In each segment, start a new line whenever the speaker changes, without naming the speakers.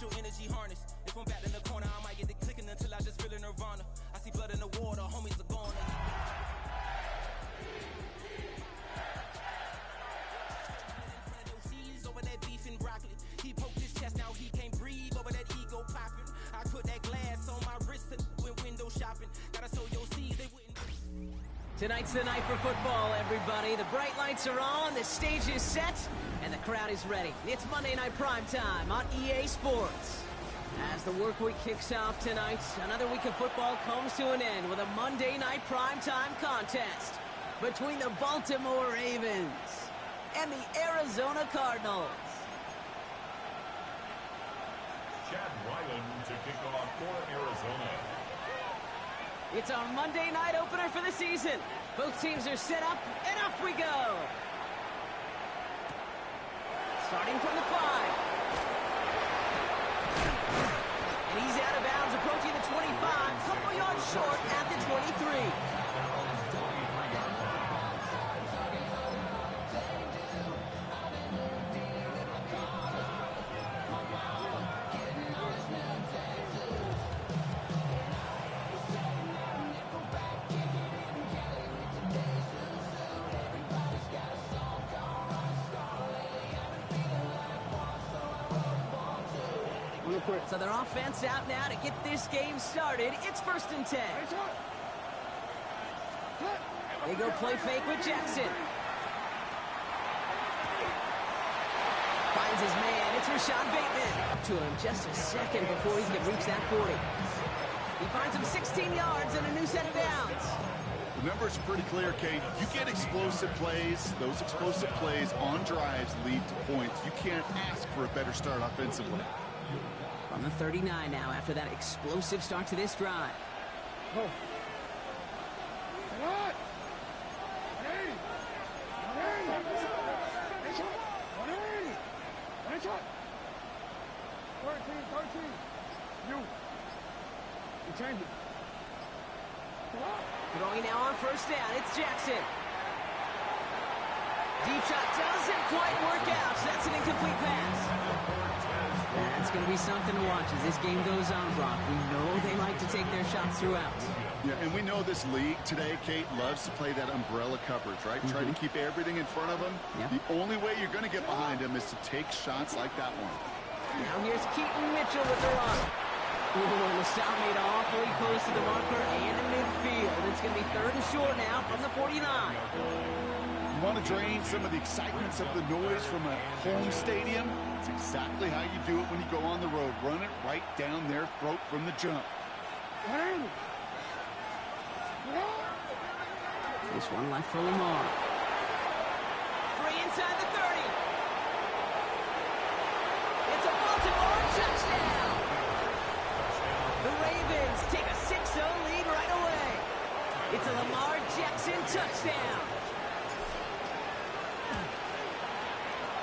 spiritual energy harness. If I'm back in the corner, I might get the clicking until I just feel a nirvana. I see blood in the water, homies are gone. Over that beef and broccoli. He poked his chest, now he can't breathe over that ego popping. I put that glass on my wrist and went window shopping. Gotta sow your seeds, they wouldn't.
Tonight's the night for football, everybody. The bright lights are on, the stage is set, and the crowd is ready. It's Monday Night Primetime on EA Sports. As the work week kicks off tonight, another week of football comes to an end with a Monday Night Primetime contest between the Baltimore Ravens and the Arizona Cardinals.
Chad Ryland to kick off for Arizona.
It's our Monday night opener for the season. Both teams are set up, and off we go. Starting from the 5. And he's out of bounds, approaching the 25, couple yards short at the 23. So their offense out now to get this game started. It's 1st and 10. They go play fake with Jackson. Finds his man. It's Rashad Bateman. Up to him just a second before he can reach that 40. He finds him 16 yards and a new set of downs.
The numbers are pretty clear, Kate. You get explosive plays. Those explosive plays on drives lead to points. You can't ask for a better start offensively.
On the 39 now after that explosive start to this drive.
Oh.
Throwing now on 1st down, it's Jackson. Deep shot doesn't quite work out, so that's an incomplete pass. That's going to be something to watch as this game goes on, Brock. We know they like to take their shots throughout.
Yeah, and we know this league today, Kate, loves to play that umbrella coverage, right? Try to keep everything in front of them.
Yep.
The only way you're going to get behind them is to take shots like that one.
Now here's Keaton Mitchell with the run. Ooh, and the stop made awfully close to the marker and the midfield. It's going to be 3rd and short now from the 49.
You want to drain some of the excitements of the noise from a home stadium? It's exactly how you do it when you go on the road. Run it right down their throat from the jump.
This one left for Lamar. Free inside the 30. It's a Baltimore touchdown. The Ravens take a 6-0 lead right away. It's a Lamar Jackson touchdown.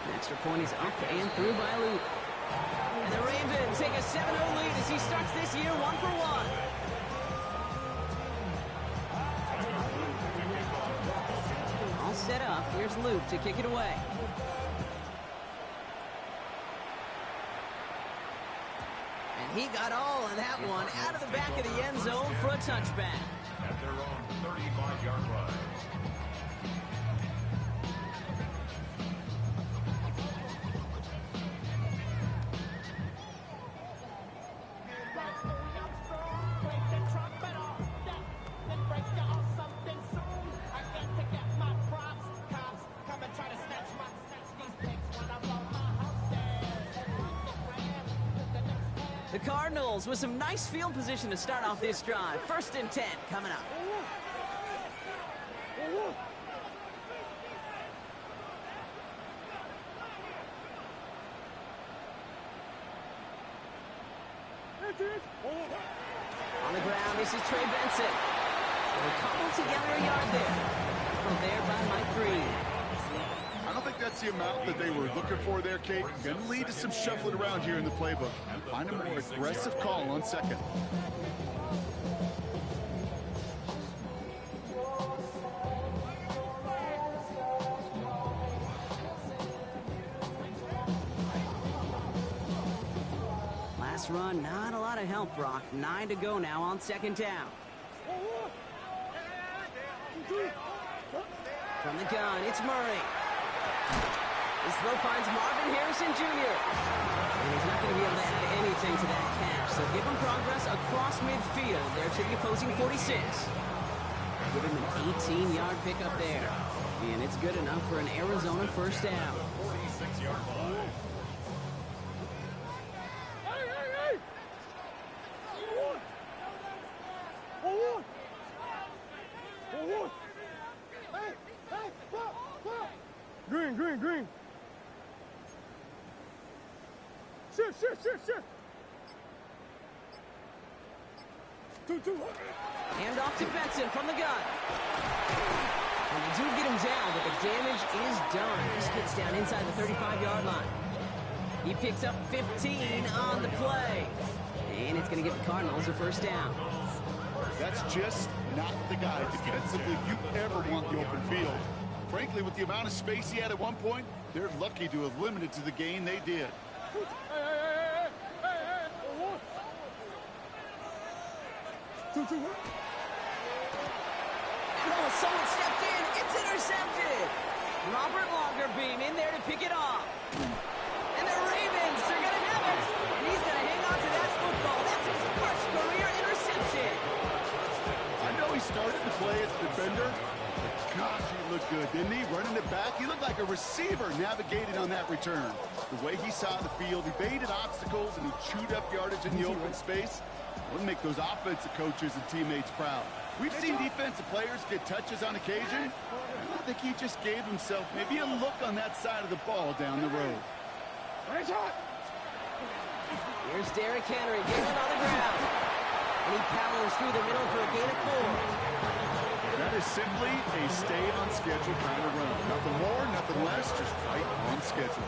The extra point is up and through by Luke. And the Ravens take a 7-0 lead as he starts this year 1-for-1. All set up. Here's Luke to kick it away. And he got all of that one out of the back of the end zone for a touchback.
At their own 35-yard line.
The Cardinals with some nice field position to start off this drive. 1st and 10 coming up. On the ground, this is Trey Benson. They'll cobble together a yard there. From there by Mike Green.
I don't think that's the amount that they were looking for there, Kate. Going to lead to some shuffling around here in the playbook. Find a more aggressive call on 2nd.
run, not a lot of help, Brock. 9 to go now on second down. From the gun, it's Murray. His throw finds Marvin Harrison Jr. And he's not going to be able to add anything to that catch. So give him progress across midfield there to the opposing 46. Give him an 18-yard pickup there. And it's good enough for an Arizona first down.
46-yard line.
Green. Shift. 2.
Hand off to Benson from the gun. And they do get him down, but the damage is done. This gets down inside the 35-yard line. He picks up 15 on the play. And it's going to give the Cardinals a first down.
That's just not the guy defensively you ever want the open field. Frankly, with the amount of space he had at one point, they're lucky to have limited to the gain they did.
Two.
Oh, someone stepped in. It's intercepted. Robert Longerbeam in there to pick it off. And the Ravens are going to have it. And he's going to hang on to that football. That's his first career interception.
I know he started to play as a defender, but gosh, he looked good, didn't he? Running it back, he looked like a receiver navigating on that return. The way he saw the field, he baited obstacles, and he chewed up yardage in the open space. Would make those offensive coaches and teammates proud. We've seen defensive players get touches on occasion. I think he just gave himself maybe a look on that side of the ball down the road.
Here's Derrick Henry getting on the ground. And he powers through the middle for a gain of 4.
That is simply a stay-on-schedule kind of run. Nothing more, nothing less, just right on schedule.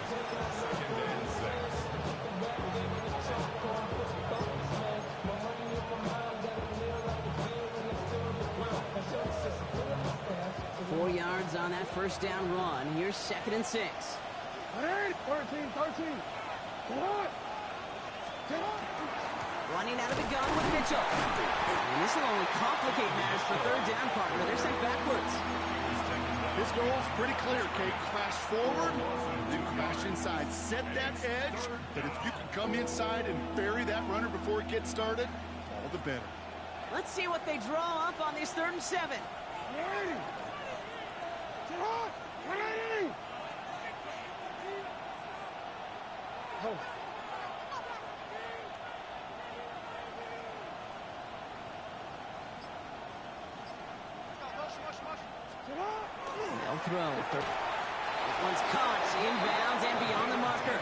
4 yards on that first down run. Here's 2nd and 6.
13.
Running out of the gun with Mitchell. And this will only complicate matters for third down, partner. They're sent backwards.
His goal is pretty clear, Kate. Crash forward, then crash inside. Set that edge, but if you can come inside and bury that runner before it gets started, all the better.
Let's see what they draw up on this 3rd and 7. They'll throw. That one's caught, inbounds and beyond the marker.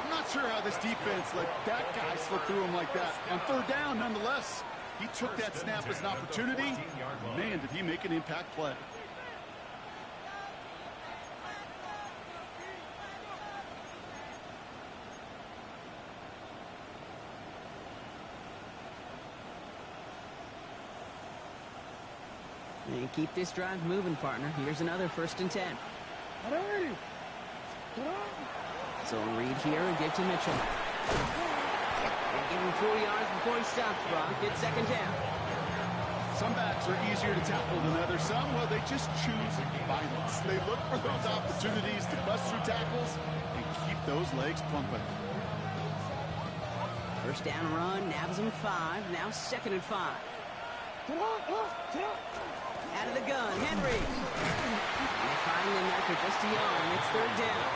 I'm not sure how this defense let that guy slip through him like that. On 3rd down, nonetheless, he took that snap as an opportunity. Man, did he make an impact play.
And keep this drive moving, partner. Here's another 1st and 10. So read here and give to Mitchell. They give him 4 yards before he stops, Brock. It's 2nd down.
Some backs are easier to tackle than others. Some, well, they just choose violence. They look for those opportunities to bust through tackles and keep those legs pumping.
First down run, nabs him 5. Now 2nd and 5. Out of the gun, Henry. And they find them after just a yard. It's 3rd down.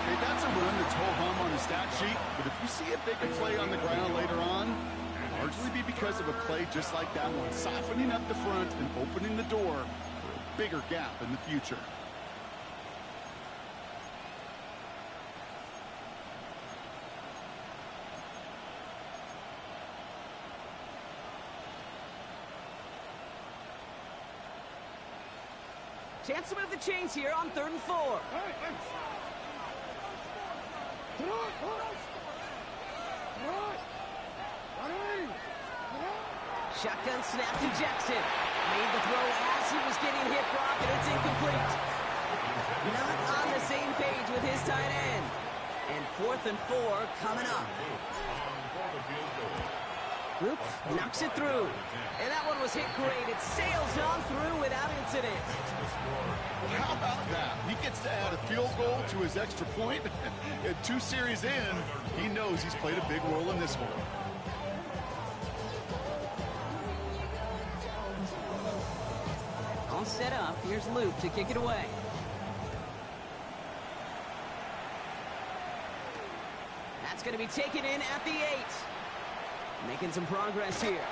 Hey, that's a run that's ho-hum on the stat sheet, but if you see a bigger play on the ground later on, it'll largely be because of a play just like that one, softening up the front and opening the door for a bigger gap in the future.
Chance to move the chains here on 3rd and 4. Shotgun snap to Jackson. Made the throw as he was getting hit, Brock, and it's incomplete. Not on the same page with his tight end. And 4th and 4 coming up. Oop, knocks it through. And that one was hit great. It sails on through without incident.
How about that? He gets to add a field goal to his extra point. And 2 series in, he knows he's played a big role in this one.
All set up. Here's Luke to kick it away. That's going to be taken in at the 8. Making some progress here.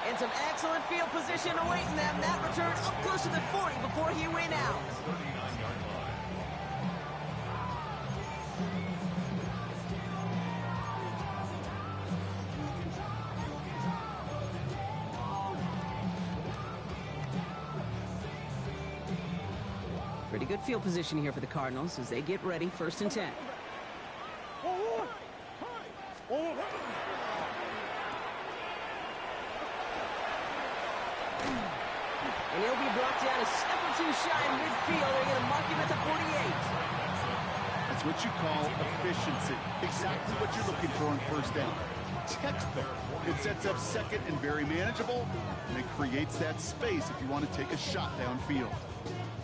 And some excellent field position awaiting them. That return up close to the 40 before he went out. Pretty good field position here for the Cardinals as they get ready, 1st and 10. And he'll be brought down a step or 2 shy in midfield. They're going to mark him at the 48.
That's what you call efficiency. Exactly what you're looking for on 1st down. Textbook. It sets up 2nd and very manageable, and it creates that space if you want to take a shot downfield.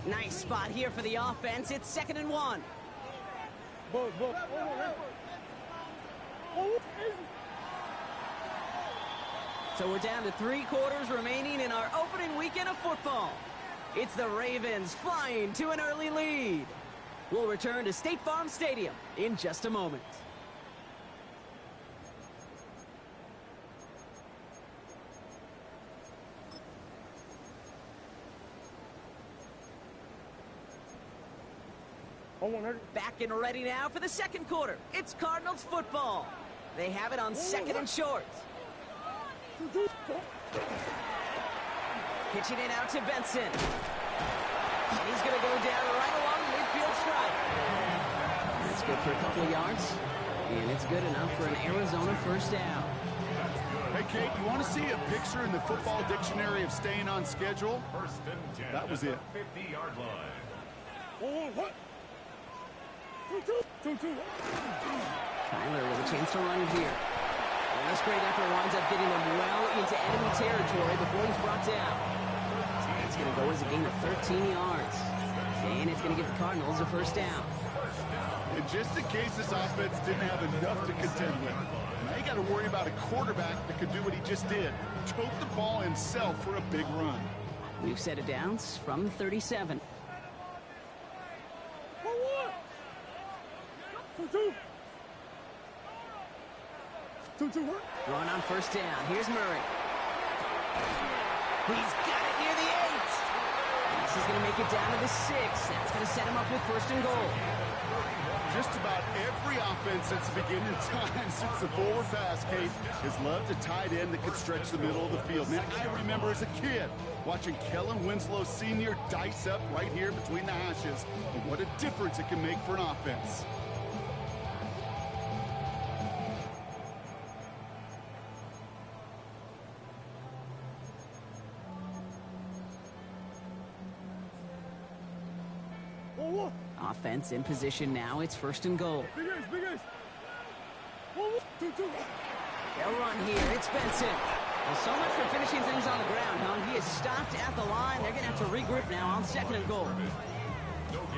Nice spot here for the offense. It's 2nd and 1. So we're down to 3 quarters remaining in our opening weekend of football. It's the Ravens flying to an early lead. We'll return to State Farm Stadium in just a moment. Back and ready now for the 2nd quarter. It's Cardinals football. They have it on 2nd and short. Pitching it out to Benson. He's going to go down right along the midfield stripe. That's good for a couple of yards. And it's good enough for an Arizona 1st down.
Hey, Kate, you want to see a picture in the football dictionary of staying on schedule?
1st and 10.
That was it.
50-yard line.
Tyler with a chance to run it here. And this great effort winds up getting him well into enemy territory before he's brought down. It's going to go as a gain of 13 yards. And it's going to give the Cardinals a 1st down.
And just in case this offense didn't have enough to contend with, now you got to worry about a quarterback that could do what he just did. Choke the ball himself for a big run.
New set of downs from the 37. Run on 1st down. Here's Murray. He's got it near the 8. And this is going to make it down to the 6. That's going to set him up with 1st and goal.
Just about every offense since the beginning of time, since the forward pass, Kate, has loved a tight end that could stretch the middle of the field. Man, I remember as a kid watching Kellen Winslow Sr. dice up right here between the hashes. And what a difference it can make for an offense.
Offense in position now. It's 1st and goal. They'll run here. It's Benson. Well, so much for finishing things on the ground, huh? He is stopped at the line. They're going to have to regroup now on 2nd and goal.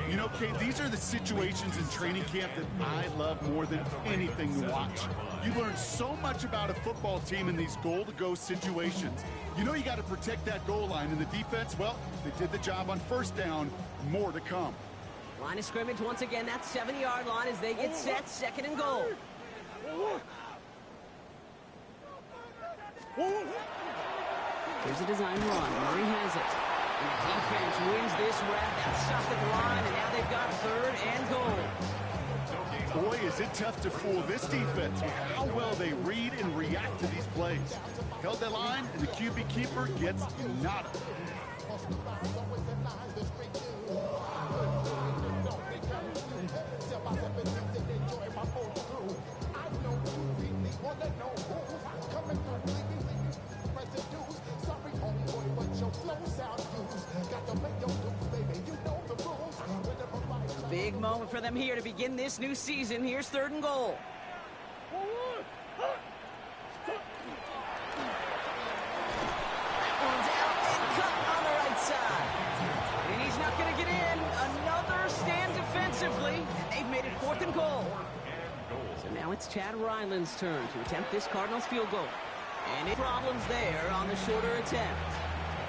You know, Kate, these are the situations in training camp that I love more than anything to watch. You learn so much about a football team in these goal-to-go situations. You know you got to protect that goal line, and the defense, well, they did the job on 1st down. More to come.
Line of scrimmage once again. That 70-yard line as they get set. 2nd and goal. Here's a design run. Murray has it. And the defense wins this rep. That's stopped at the line, and now they've got 3rd and goal.
Boy, is it tough to fool this defense with how well they read and react to these plays. Held that line, and the QB keeper gets nada.
Big Big moment for them here to begin this new season. Here's 3rd and goal. That one's out and cut on the right side. And he's not going to get in. Another stand defensively. And they've made it 4th and goal. So now it's Chad Ryland's turn to attempt this Cardinals field goal. And problems there on the shorter attempt.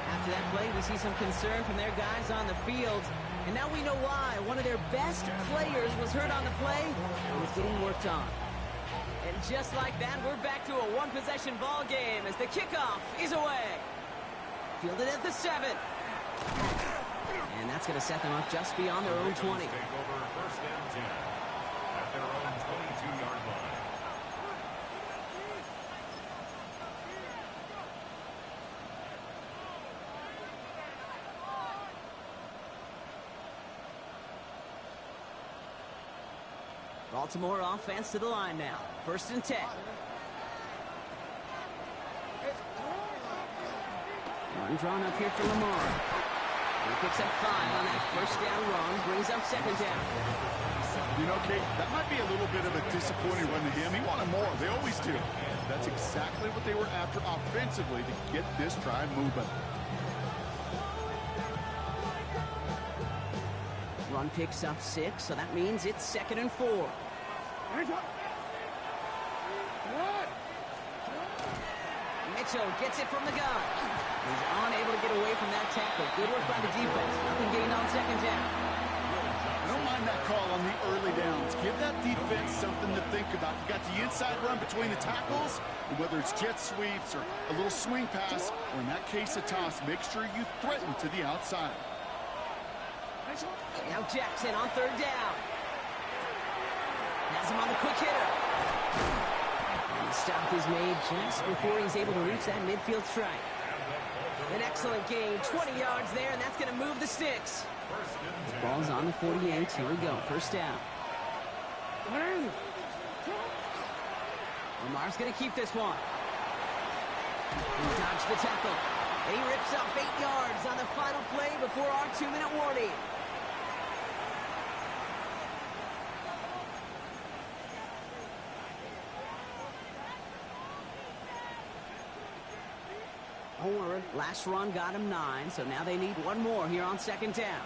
After that play, we see some concern from their guys on the field. And now we know why. One of their best players was hurt on the play and was getting worked on. And just like that, we're back to a one-possession ball game as the kickoff is away. Fielded at the 7. And that's going to set them up just beyond their own 20.
Take over 1st and 10 at their own 22-yard line.
Baltimore offense to the line now. 1st and 10. Run drawn up here for Lamar. He picks up 5 on that 1st down run. Brings up 2nd down.
You know, Kate, that might be a little bit of a disappointing run to him. He wanted more. They always do. That's exactly what they were after offensively to get this drive moving.
Run picks up 6, so that means it's 2nd and 4. Mitchell gets it from the gun. He's unable to get away from that tackle. Good work by the defense. Nothing gained on 2nd down.
I don't mind that call on the early downs. Give that defense something to think about. You got the inside run between the tackles, and whether it's jet sweeps or a little swing pass, or in that case a toss, make sure you threaten to the outside.
Now Jackson on 3rd down. Has him on the quick hitter. And the stop is made just before he's able to reach that midfield strike. An excellent gain, 20 yards there, and that's going to move the sticks. The ball's on the 48. Here we go, 1st down. Lamar's going to keep this one. He dodged the tackle. And he rips off 8 yards on the final play before our 2-minute warning. Last run got him 9, so now they need one more here on 2nd down.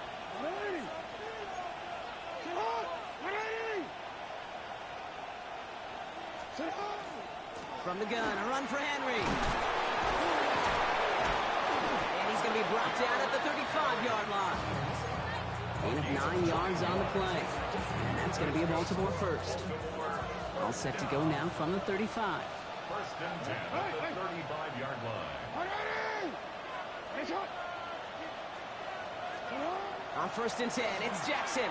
From the gun, a run for Henry. And he's going to be brought down at the 35-yard line. Gain of 9 yards on the play. And that's going to be a Baltimore 1st. All set to go now from the 35.
1st and 10 at the 35-yard line.
On 1st and 10, it's Jackson.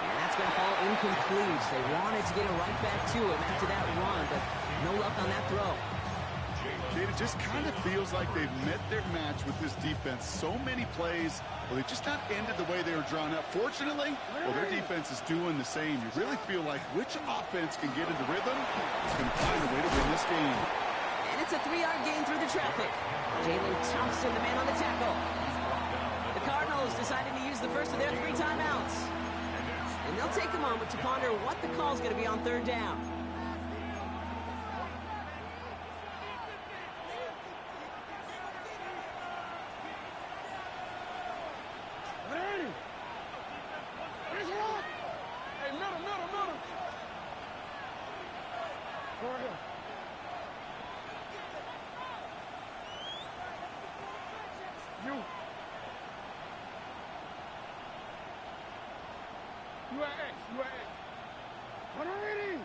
And that's going to fall incomplete. They wanted to get it right back to him after that run, but no luck on that throw.
It just kind of feels like they've met their match with this defense. So many plays, well, they just not ended the way they were drawn up. Fortunately, well, their defense is doing the same. You really feel like which offense can get into rhythm is going to find a way to win this game.
And it's a 3-yard gain through the traffic. Jalen Thompson, the man on the tackle. The Cardinals decided to use the first of their 3 timeouts. And they'll take a moment to ponder what the call is going to be on 3rd down.
Hey, middle. Go ahead. You at X. What are you?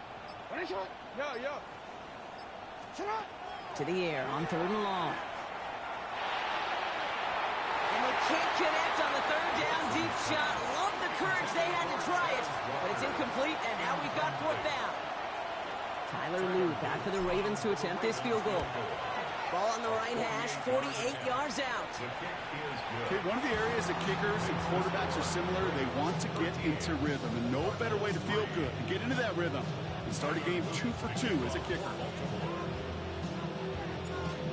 What is it? Yeah. Shut up.
To the air on 3rd and long. And they can't connect on the 3rd down deep shot. Love the courage they had to try it, but it's incomplete, and now we've got 4th down. Tyler Luke back for the Ravens to attempt this field goal. Ball on the right hash, 48 yards out.
Okay, one of the areas that kickers and quarterbacks are similar, they want to get into rhythm, and no better way to feel good and get into that rhythm and start a game 2 for 2 as a kicker.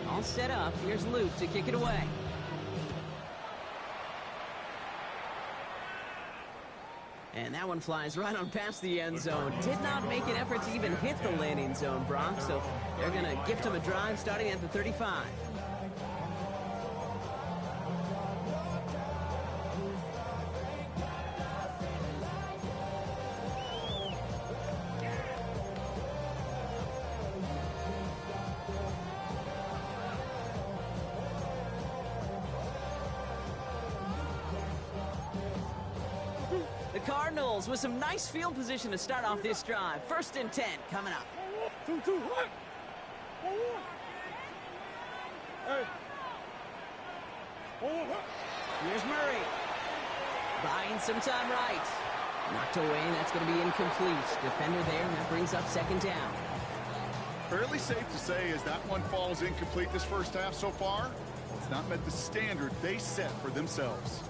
All set up. Here's Luke to kick it away. And that one flies right on past the end zone. Did not make an effort to even hit the landing zone, Brock. So they're going to gift him a drive starting at the 35. The Cardinals with some nice field position to start off this drive. 1st and 10 coming up.
2-2, what? Hey.
Here's Murray. Buying some time right. Knocked away, and that's going to be incomplete. Defender there, and that brings up 2nd down.
Fairly safe to say as that one falls incomplete this first half so far, it's not met the standard they set for themselves.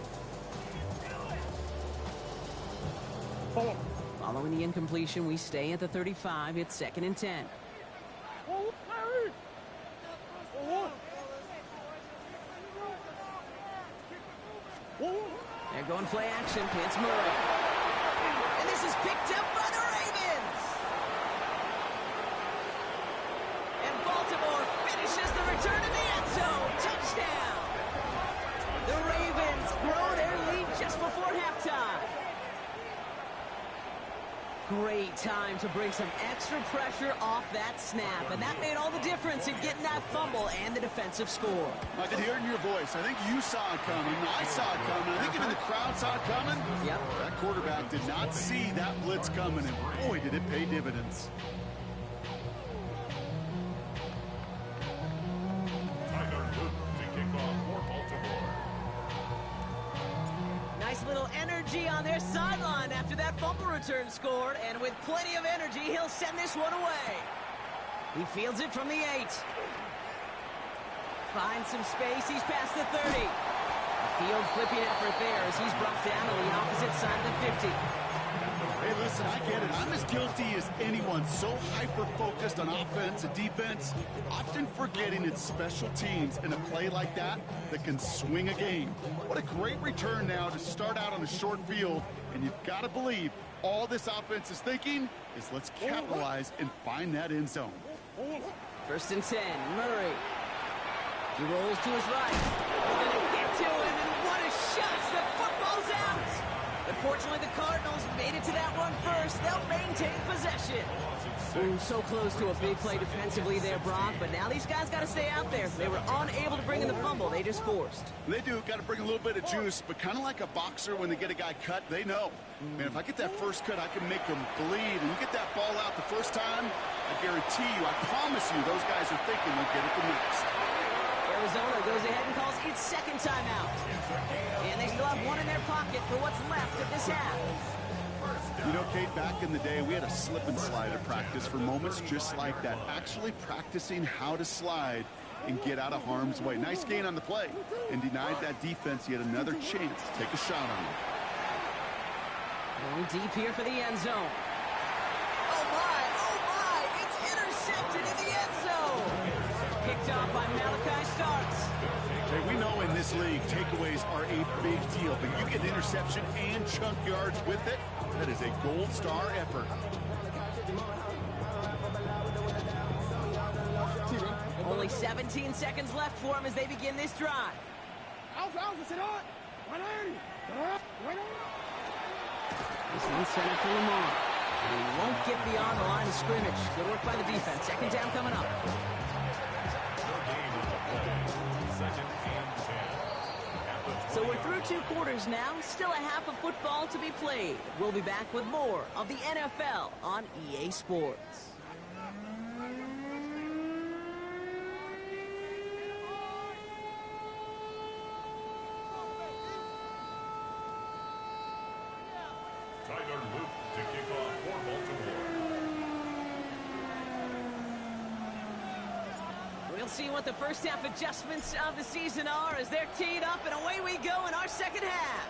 Following the incompletion, we stay at the 35. It's 2nd and 10. They're going play action. It's Murray. And this is picked up by the Ravens. And Baltimore finishes the return to the end zone. Touchdown. The Ravens grow their lead just before halftime. Great time to bring some extra pressure off that snap, and that made all the difference in getting that fumble and the defensive score.
I could hear it in your voice. I think you saw it coming. I saw it coming. I think even the crowd saw it coming.
Yep.
That quarterback did not see that blitz coming, and boy, did it pay dividends.
Tyler Luke to kick off for Baltimore.
Nice little energy on their sideline after that fumble return scored, and with plenty of energy, he'll send this one away. He fields it from the 8. Finds some space. He's past the 30. A field flipping effort there as he's brought down on the opposite side of the 50.
Hey, listen, I get it. I'm as guilty as anyone. So hyper-focused on offense and defense, often forgetting it's special teams in a play like that that can swing a game. What a great return now to start out on a short field, and you've got to believe all this offense is thinking is let's capitalize and find that end zone.
1st and 10, Murray. He rolls to his right. They're going to get to him, and what a shot! The football's out! Unfortunately, the Cardinals made it to that one first. They'll maintain possession. Ooh, so close to a big play defensively there, Brock, but now these guys got to stay out there. They were unable to bring in the fumble. They just forced.
They do. Got to bring a little bit of juice, but kind of like a boxer when they get a guy cut, they know. Man, if I get that first cut, I can make them bleed. And you get that ball out the first time, I guarantee you, I promise you, those guys are thinking they'll get it the next.
Arizona goes ahead and calls its 2nd timeout. And they still have one in their pocket for what's left of this half.
You know, Kate, back in the day, we had a slip and slide at practice for moments just like that. Actually practicing how to slide and get out of harm's way. Nice gain on the play and denied that defense yet another chance to take a shot on him.
Going deep here for the end zone. Oh my, it's intercepted in the end zone. Picked off by Malachi Starks.
Hey, we know in this league, takeaways are a big deal, but you get interception and chunk yards with it, that is a gold star effort.
Only 17 seconds left for him as they begin this drive. This one's center for Lamar. And he won't get beyond the line of scrimmage. Good work by the defense. 2nd down coming up. So we're through 2 quarters now. Still a half of football to be played. We'll be back with more of the NFL on EA Sports.
Tyler Luke to kick off for Baltimore.
We'll see what the first half adjustments of the season are as they're teed up, and away we go in our 2nd half.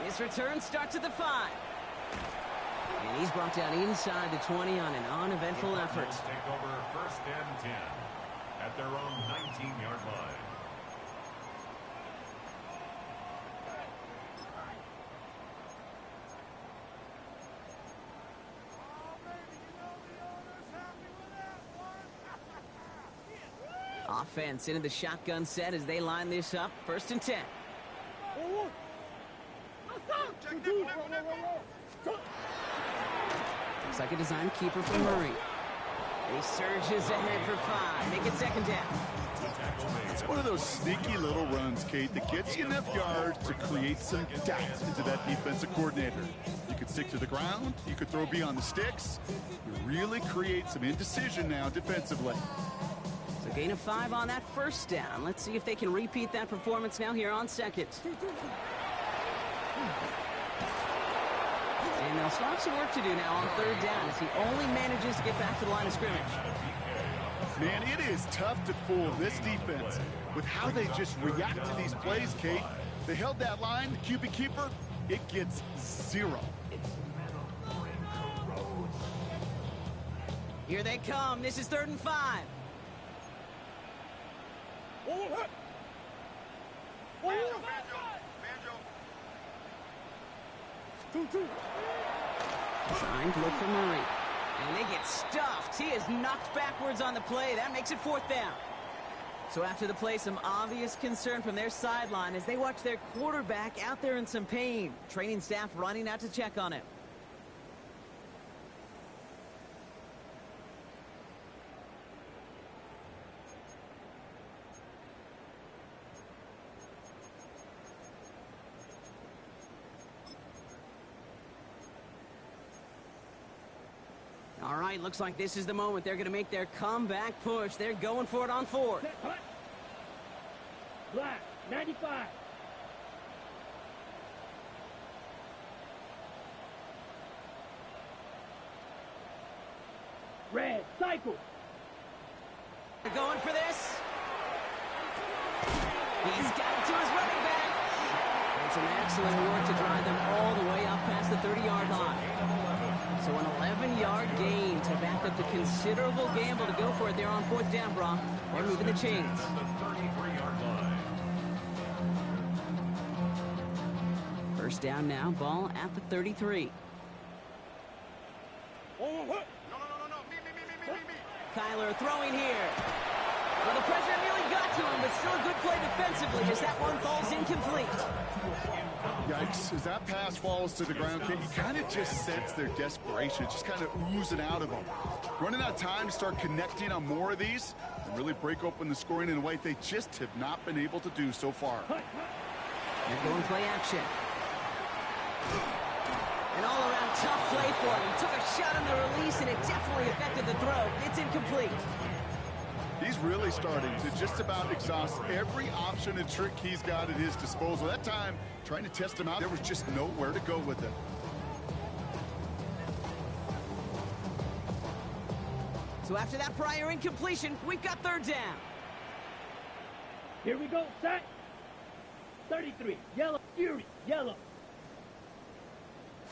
His return starts at the 5. And he's brought down inside the 20 on an uneventful effort.
Take over 1st and 10 at their own 19-yard line.
Offense into the shotgun set as they line this up. 1st and 10. Looks like a design keeper for Murray. He surges ahead for 5. Make it 2nd down.
It's one of those sneaky little runs, Kate, that gets you enough yards to create some doubt into that defensive coordinator. You could stick to the ground. You could throw beyond the sticks. You really create some indecision now defensively.
So gain of 5 on that 1st down. Let's see if they can repeat that performance now here on 2nd. And they'll still have some work to do now on 3rd down as he only manages to get back to the line of scrimmage.
Man, it is tough to fool this defense with how they just react to these plays, Kate. They held that line, the QB keeper, it gets 0.
Here they come. This is 3rd and 5. Designed to look for Murray. And they get stuffed. He is knocked backwards on the play. That makes it 4th down. So after the play, some obvious concern from their sideline as they watch their quarterback out there in some pain. Training staff running out to check on him. All right, looks like this is the moment. They're going to make their comeback push. They're going for it on 4th.
Black, 95. Red, cycle.
They're going for this. He's got it to his running back. And some excellent work to drive them all the way up past the 30-yard line. So an 11-yard gain to back up the considerable gamble to go for it there on 4th down, Brock. They're moving the chains.
The 33-yard line.
1st down now, ball at the 33. Kyler throwing here. Well, the pressure nearly got to him, but still a good play defensively as that one falls incomplete.
Yikes, as that pass falls to the ground, Kate, you kind of just sense their desperation, just kind of oozing out of them. Running out of time to start connecting on more of these and really break open the scoring in a way they just have not been able to do so far.
They're going play action. An all-around tough play for him. He took a shot on the release, and it definitely affected the throw. It's incomplete.
He's really starting to just about exhaust every option and trick he's got at his disposal. That time, trying to test him out, there was just nowhere to go with it.
So after that prior incompletion, we've got 3rd down.
Here we go, set. 33, yellow, fury, yellow.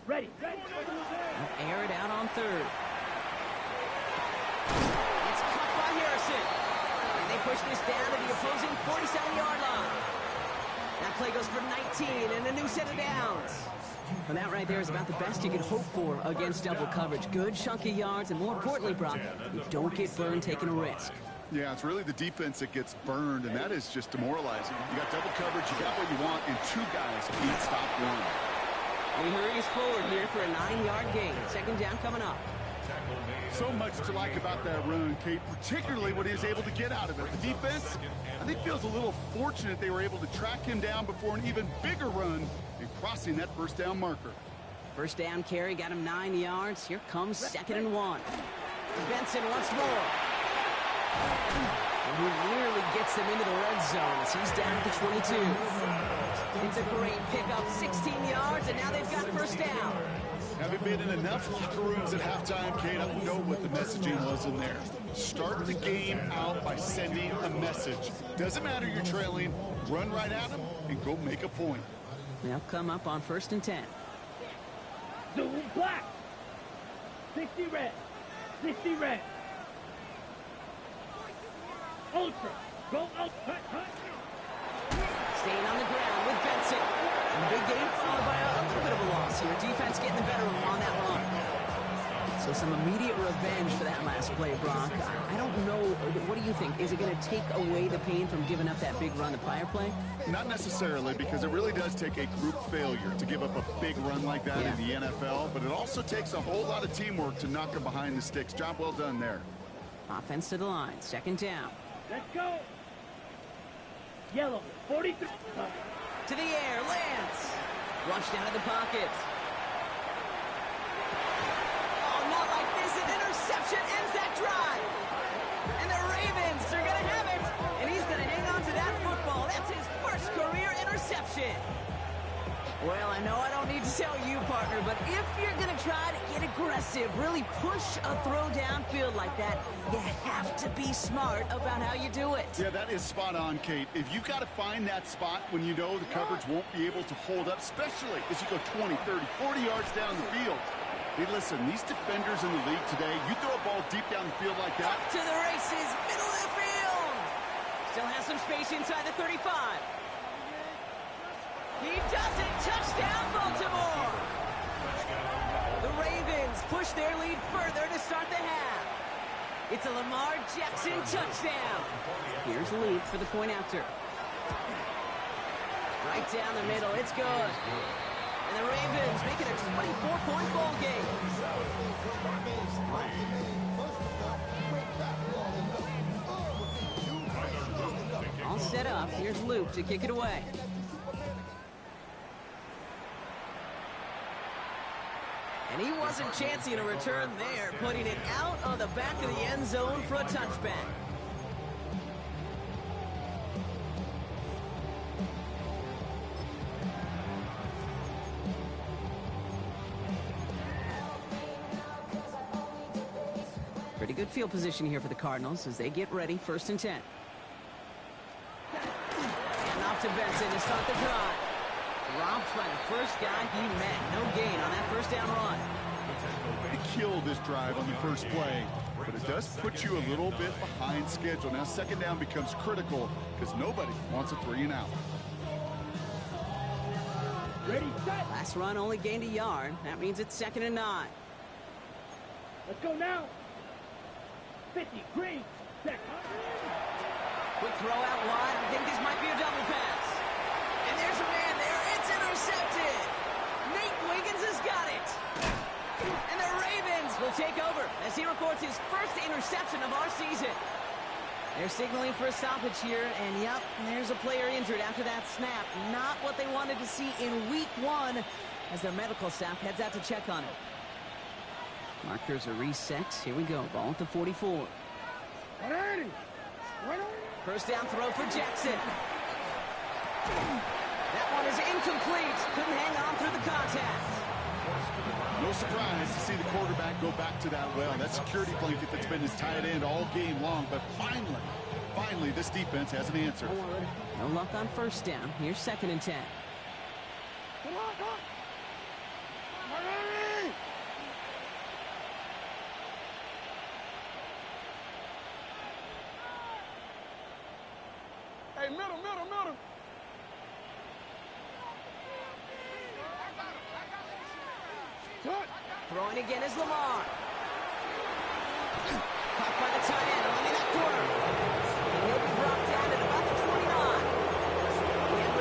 Ready.
They'll air it out on 3rd. It's caught by Harrison. And they push this down to the opposing 47-yard line. That play goes for 19 and a new set of downs. And that right there is about the best you can hope for against double coverage. Good chunky yards, and more importantly, Brock, you don't get burned taking a risk.
Yeah, it's really the defense that gets burned, and that is just demoralizing. You got double coverage, you got what you want, and 2 guys can't stop one.
He hurries forward here for a 9-yard gain. 2nd down coming up.
So much to like about that run, Kate, particularly what he was able to get out of it. The defense, I think, feels a little fortunate they were able to track him down before an even bigger run and crossing that 1st down marker.
1st down carry got him 9 yards. Here comes 2nd and 1. Benson once more. And he nearly gets them into the red zone as he's down at the 22. It's a great pickup, 16 yards, and now they've got 1st down.
Having been in enough locker rooms at halftime, Kate, I know what the messaging was in there. Start the game out by sending a message. Doesn't matter you're trailing, run right at them and go make a point.
They'll come up on 1st and 10.
Zoom black. 60 red. 60 red. Ultra. Go out.
Staying on the ground with Benson. And the big gain followed by a little bit of a loss here. Defense getting the better of him on that run. So some immediate revenge for that last play, Brock. I don't know. What do you think? Is it going to take away the pain from giving up that big run the prior play?
Not necessarily, because it really does take a group failure to give up a big run like that in the NFL, but it also takes a whole lot of teamwork to knock him behind the sticks. Job well done there.
Offense to the line. Second down.
Let's go. Yellow, 43.
To the air. Lands. Flushed out of the pocket. Oh, not like this. An interception ends that drive. And the Ravens are going to have it. And he's going to hang on to that football. That's his first career interception. Well, I know I don't need to tell you, partner, but if you're going to try to get aggressive, really push a throw downfield like that, you have to be smart about how you do it.
Yeah, that is spot on, Kate. If you've got to find that spot when you know the coverage won't be able to hold up, especially as you go 20, 30, 40 yards down the field. Hey, listen, these defenders in the league today, you throw a ball deep down the field like that.
Up to the races, middle of the field. Still has some space inside the 35. He does it. Touchdown, Baltimore. The Ravens push their lead further to start the half. It's a Lamar Jackson touchdown. Here's Luke for the point after. Right down the middle. It's good. And the Ravens make it a 24-point ball game. All set up. Here's Luke to kick it away. And he wasn't chancing a return there, putting it out of the back of the end zone for a touchback. Pretty good field position here for the Cardinals as they get ready, 1st and 10. And off to Benson to start the drive. Dropped by the first guy he met. No gain on that first down run.
They killed this drive on the first play, but it does put you a little bit behind schedule. Now, second down becomes critical because nobody wants a 3 and out.
Ready, set.
Last run only gained a yard. That means it's 2nd and 9.
Let's go now. 50, green, set.
Quick throw out wide. I think this might be a double pass. And there's a man there. It's intercepted. Nate Wiggins has got it. And the Ravens will take over as he records his first interception of our season. They're signaling for a stoppage here, and yep, there's a player injured after that snap. Not what they wanted to see in week 1 as their medical staff heads out to check on him. Markers are reset. Here we go. Ball at the 44. First down throw for Jackson. That one is incomplete. Couldn't hang on through the contact.
No surprise to see the quarterback go back to that well. That security blanket that's been his tight end all game long. But finally, this defense has an answer.
No luck on first down. Here's 2nd and 10.
Come on, come on. Hey, middle.
Throwing again is Lamar.